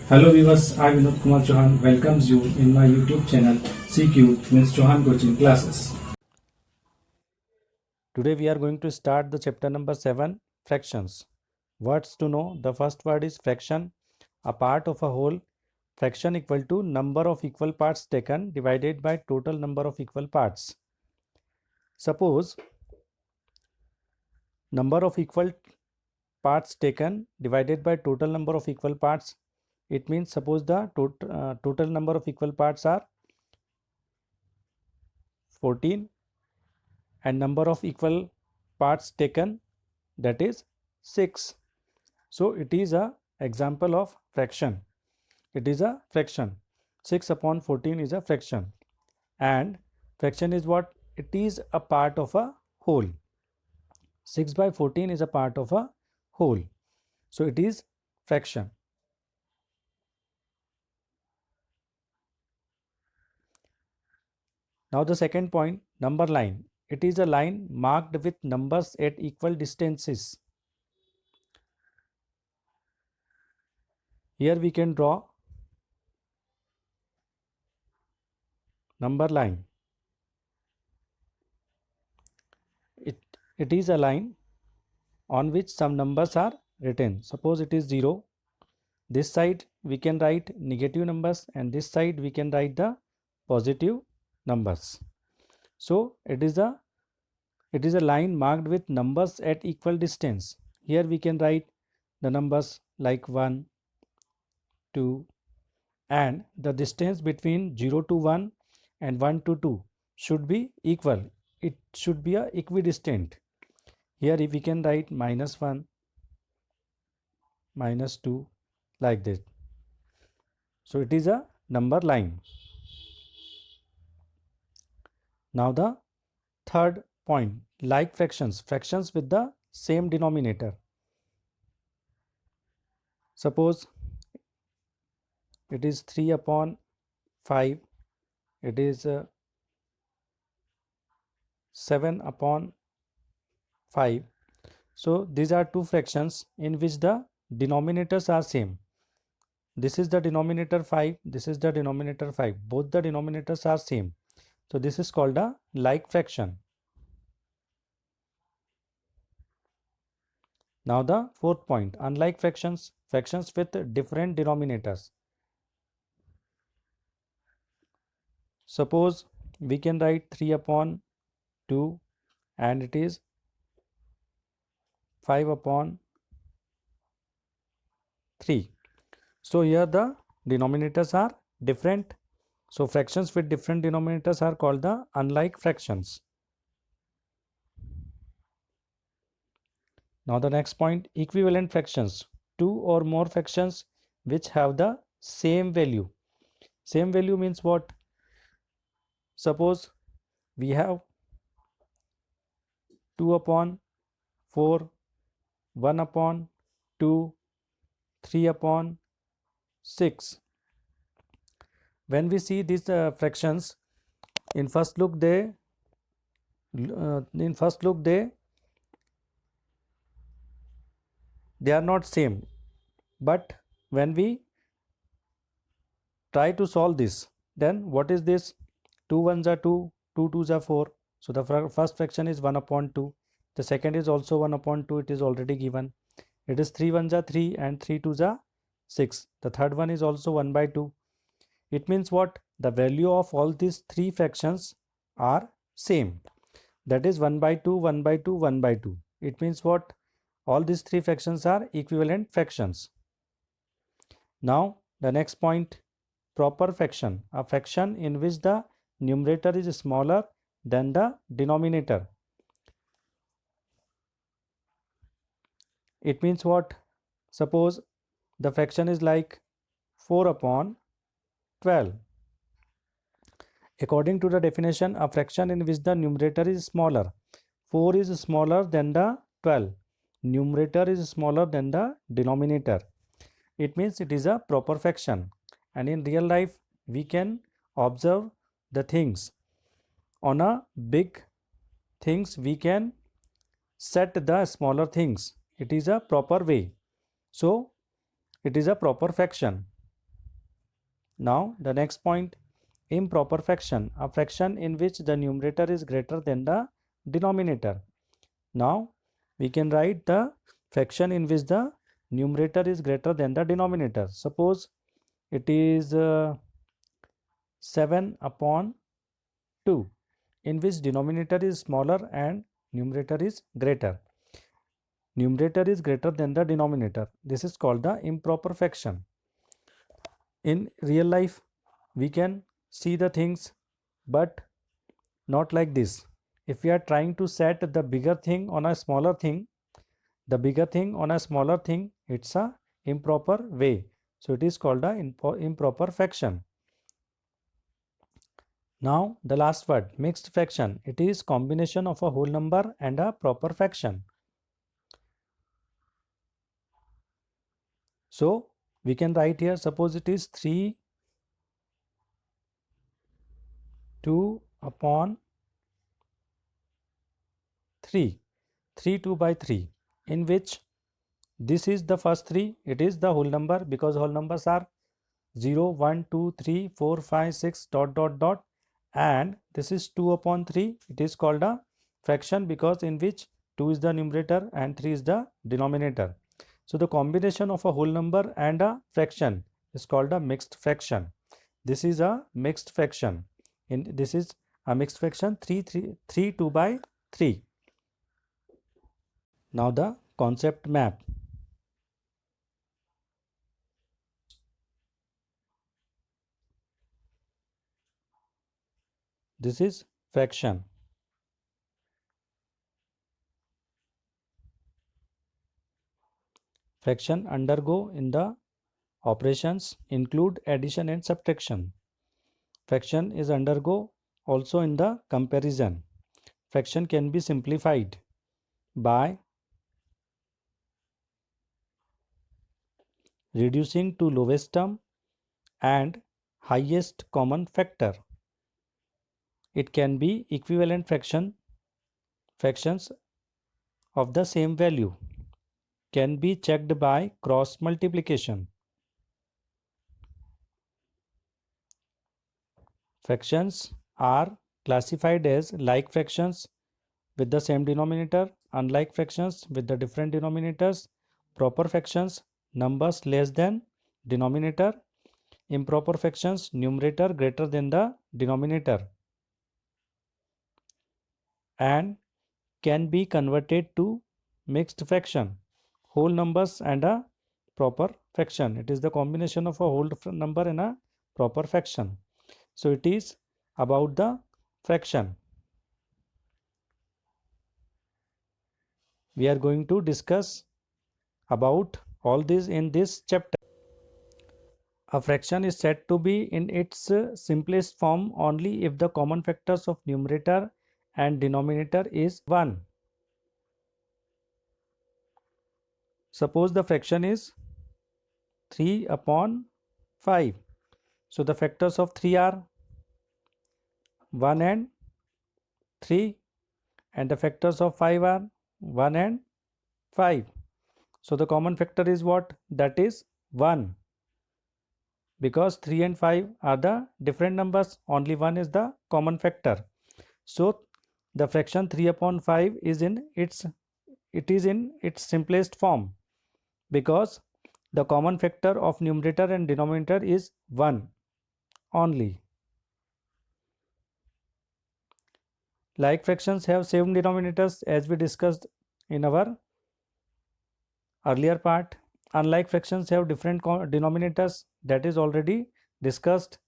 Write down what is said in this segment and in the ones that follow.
Hello viewers, I Vinod Kumar Chauhan welcomes you in my YouTube channel CQ means Chauhan Coaching Classes. Today we are going to start the chapter number 7, fractions. Words to know. The first word is fraction, a part of a whole. Fraction equal to number of equal parts taken divided by total number of equal parts. Suppose number of equal parts taken divided by total number of equal parts. It means suppose the total number of equal parts are 14 and number of equal parts taken, that is 6. So it is a example of fraction. It is a fraction. 6 upon 14 is a fraction. And fraction is what? It is a part of a whole. 6 by 14 is a part of a whole. So it is fraction. Now the second point, number line. It is a line marked with numbers at equal distances. Here we can draw number line. It is a line on which some numbers are written. Suppose it is 0. This side we can write negative numbers and this side we can write the positive numbers. So it is a line marked with numbers at equal distance. Here we can write the numbers like 1, 2, and the distance between 0 to 1 and 1 to 2 should be equal. It should be a equidistant. Here if we can write -1, -2 like this. So it is a number line. Now the third point, like fractions, fractions with the same denominator. Suppose it is 3 upon 5, it is 7 upon 5. So these are two fractions in which the denominators are same. This is the denominator 5, this is the denominator 5. Both the denominators are same. So this is called a like fraction. Now the fourth point, unlike fractions, fractions with different denominators. Suppose we can write 3 upon 2 and it is 5 upon 3. So here the denominators are different. So fractions with different denominators are called the unlike fractions. Now the next point, equivalent fractions. Two or more fractions which have the same value. Same value means what? Suppose we have 2 upon 4, 1 upon 2, 3 upon 6. When we see these fractions, in first look they are not same, but when we try to solve this, then what is this? 2 ones are 2, 2 twos are 4. So the first fraction is 1 upon 2. The second is also 1 upon 2. It is already given. It is 3 ones are 3 and 3 twos are 6. The third one is also 1 by 2. It means what? The value of all these three fractions are same. That is 1 by 2, 1 by 2, 1 by 2. It means what? All these three fractions are equivalent fractions. Now the next point, proper fraction, a fraction in which the numerator is smaller than the denominator. It means what? Suppose the fraction is like 4 upon 12. According to the definition, a fraction in which the numerator is smaller. 4 is smaller than the 12. Numerator is smaller than the denominator. It means it is a proper fraction. And in real life, we can observe the things. On a big things, we can set the smaller things. It is a proper way. So, it is a proper fraction. Now the next point, improper fraction, a fraction in which the numerator is greater than the denominator. Now we can write the fraction in which the numerator is greater than the denominator. Suppose it is 7 upon 2, in which denominator is smaller and numerator is greater. Numerator is greater than the denominator. This is called the improper fraction. In real life, we can see the things, but not like this. If we are trying to set the bigger thing on a smaller thing, the bigger thing on a smaller thing, it's a improper way. So it is called a improper fraction. Now the last word, mixed fraction. It is combination of a whole number and a proper fraction. So we can write here, suppose it is 3 2 upon 3, 3 2 by 3, in which this is the first 3, it is the whole number because whole numbers are 0 1 2 3 4 5 6 dot dot dot, and this is 2 upon 3, it is called a fraction because in which 2 is the numerator and 3 is the denominator. So the combination of a whole number and a fraction is called a mixed fraction. This is a mixed fraction. This is a mixed fraction 3 2 by 3. Now the concept map. This is fraction. Fraction undergo in the operations include addition and subtraction. Fraction is undergo also in the comparison. Fraction can be simplified by reducing to lowest term and highest common factor. It can be equivalent fractions of the same value, can be checked by cross multiplication. Fractions are classified as like fractions with the same denominator, unlike fractions with the different denominators, proper fractions, numbers less than denominator, improper fractions, numerator greater than the denominator, and can be converted to mixed fraction, whole numbers and a proper fraction. It is the combination of a whole number and a proper fraction. So it is about the fraction. We are going to discuss about all this in this chapter. A fraction is said to be in its simplest form only if the common factors of numerator and denominator is 1. Suppose the fraction is 3 upon 5. So the factors of 3 are 1 and 3, and the factors of 5 are 1 and 5. So the common factor is what? That is 1. Because 3 and 5 are the different numbers, only 1 is the common factor. So the fraction 3 upon 5 is in its simplest form because the common factor of numerator and denominator is 1 only. Like fractions have same denominators as we discussed in our earlier part. Unlike fractions have different denominators, that is already discussed.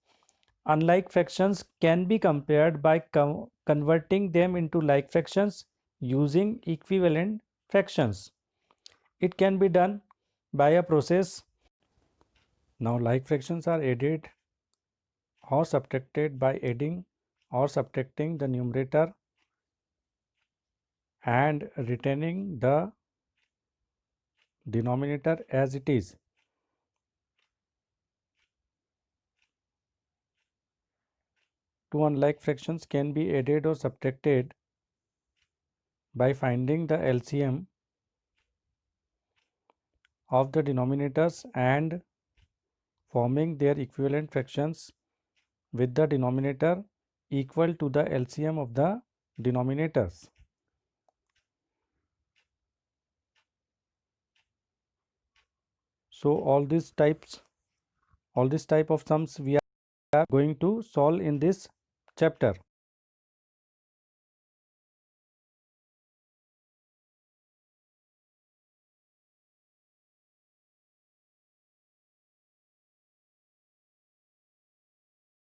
Unlike fractions can be compared by converting them into like fractions using equivalent fractions. It can be done by a process. Now like fractions are added or subtracted by adding or subtracting the numerator and retaining the denominator as it is. Two unlike fractions can be added or subtracted by finding the LCM of the denominators and forming their equivalent fractions with the denominator equal to the LCM of the denominators. So all these type of sums we are going to solve in this chapter.